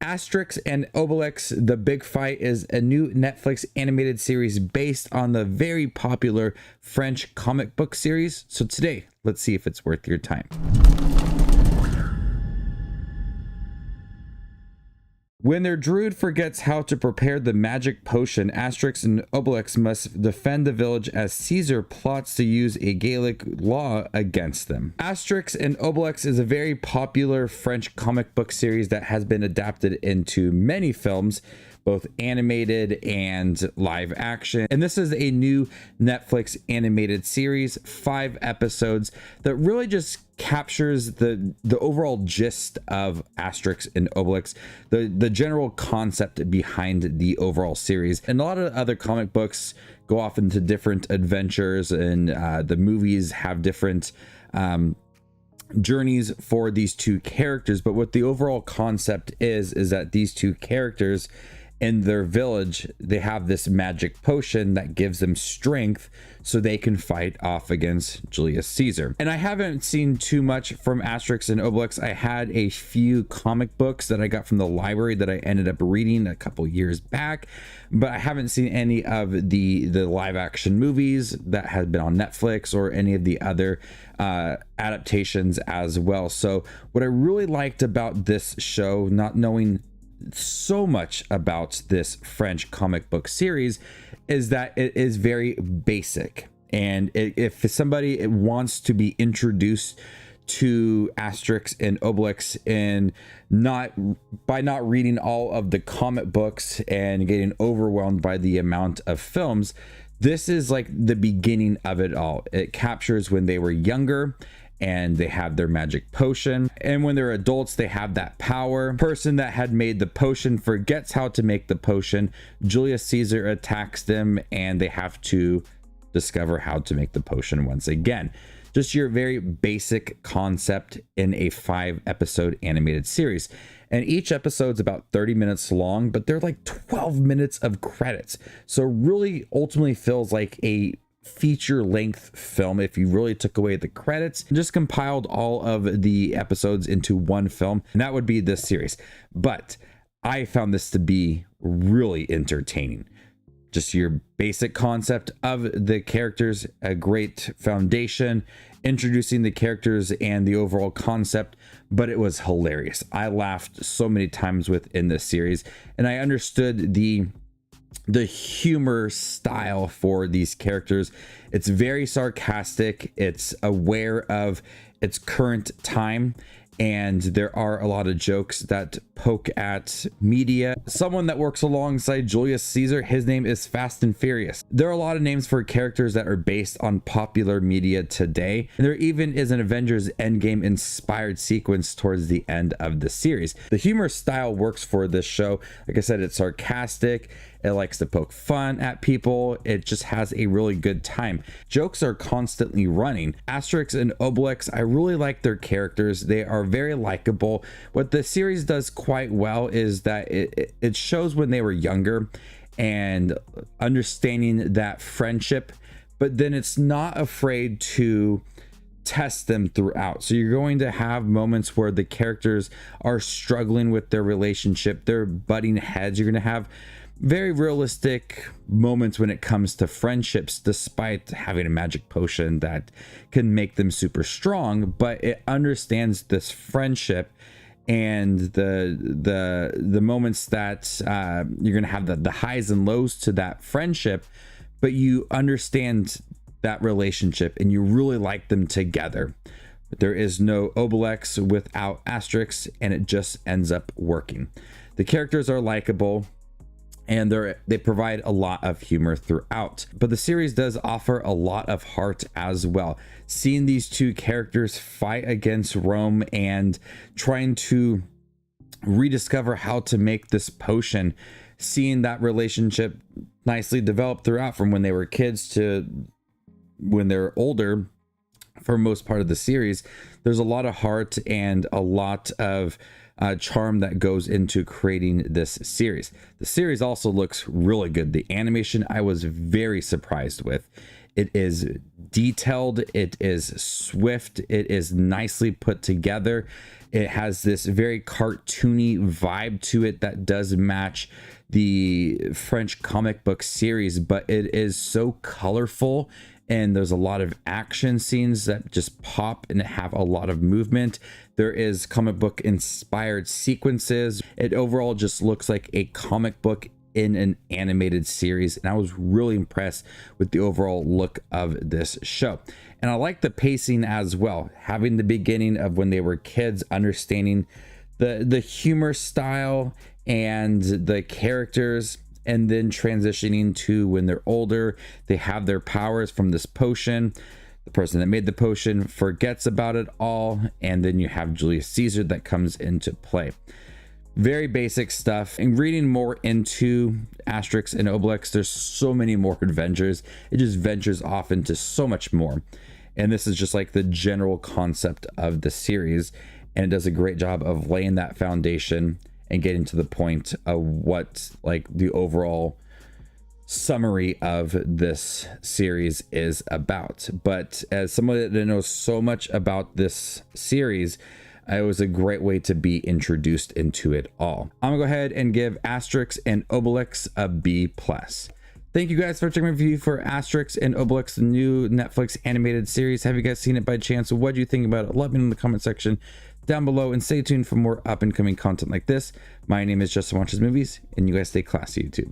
Asterix and Obelix, The Big Fight is a new Netflix animated series based on the very popular French comic book series. So today, let's see if it's worth your time. When their druid forgets how to prepare the magic potion, Asterix and Obelix must defend the village as Caesar plots to use a Gaelic law against them. Asterix and Obelix is a very popular French comic book series that has been adapted into many films, both animated and live action. And this is a new Netflix animated series, 5 episodes that really just captures the overall gist of Asterix and Obelix, the general concept behind the overall series. And a lot of other comic books go off into different adventures, and the movies have different journeys for these two characters. But what the overall concept is that these two characters in their village, they have this magic potion that gives them strength so they can fight off against Julius Caesar. And I haven't seen too much from Asterix and Obelix. I had a few comic books that I got from the library that I ended up reading a couple years back, but I haven't seen any of the live action movies that have been on Netflix or any of the other adaptations as well. So what I really liked about this show, not knowing so much about this French comic book series, is that it is very basic. And if somebody wants to be introduced to Asterix and Obelix and not reading all of the comic books and getting overwhelmed by the amount of films, this is like the beginning of it all. It captures when they were younger and they have their magic potion, and when they're adults they have that power. The person that had made the potion forgets how to make the potion. Julius Caesar attacks them and they have to discover how to make the potion once again. Just your very basic concept in a 5-episode animated series. And each episode's about 30 minutes long, but they're like 12 minutes of credits. So really ultimately feels like a feature-length film if you really took away the credits and just compiled all of the episodes into one film, and that would be this series. But I found this to be really entertaining. Just your basic concept of the characters, a great foundation, introducing the characters and the overall concept, but it was hilarious. I laughed so many times within this series, and I understood the humor style for these characters. It's very sarcastic, it's aware of its current time, and there are a lot of jokes that poke at media. Someone that works alongside Julius Caesar, his name is Fast and Furious. There are a lot of names for characters that are based on popular media today. And there even is an Avengers Endgame inspired sequence towards the end of the series. The humor style works for this show. Like I said, it's sarcastic. It likes to poke fun at people. It just has a really good time. Jokes are constantly running. Asterix and Obelix, I really like their characters. They are very likable. What the series does quite well is that it shows when they were younger and understanding that friendship, but then it's not afraid to test them throughout. So you're going to have moments where the characters are struggling with their relationship, they're butting heads. You're going to have very realistic moments when it comes to friendships, despite having a magic potion that can make them super strong. But it understands this friendship and the moments that you're gonna have the highs and lows to that friendship, but you understand that relationship and you really like them together. There is no Obelix without Asterix, and it just ends up working. The characters are likable, and they provide a lot of humor throughout, but the series does offer a lot of heart as well. Seeing these two characters fight against Rome and trying to rediscover how to make this potion, seeing that relationship nicely develop throughout from when they were kids to when they're older for most part of the series. There's a lot of heart and a lot of charm that goes into creating this series. The series also looks really good. The animation I was very surprised with. It is detailed, it is swift, it is nicely put together. It has this very cartoony vibe to it that does match the French comic book series, but it is so colorful, and there's a lot of action scenes that just pop and have a lot of movement. There is comic book inspired sequences. It overall just looks like a comic book in an animated series, and I was really impressed with the overall look of this show. And I like the pacing as well, having the beginning of when they were kids, understanding the humor style and the characters, and then transitioning to when they're older, they have their powers from this potion. The person that made the potion forgets about it all, and then you have Julius Caesar that comes into play. Very basic stuff. And reading more into Asterix and Obelix, there's so many more adventures. It just ventures off into so much more. And this is just like the general concept of the series, and it does a great job of laying that foundation and getting to the point of what like the overall summary of this series is about. But as somebody that knows so much about this series, it was a great way to be introduced into it all. I'm gonna go ahead and give Asterix and Obelix a B+. Thank you guys for checking my review for Asterix and Obelix, the new Netflix animated series. Have you guys seen it by chance? What do you think about it? Let me know in the comment section down below, and stay tuned for more up and coming content like this. My name is Justin Watches Movies, and you guys stay classy, YouTube.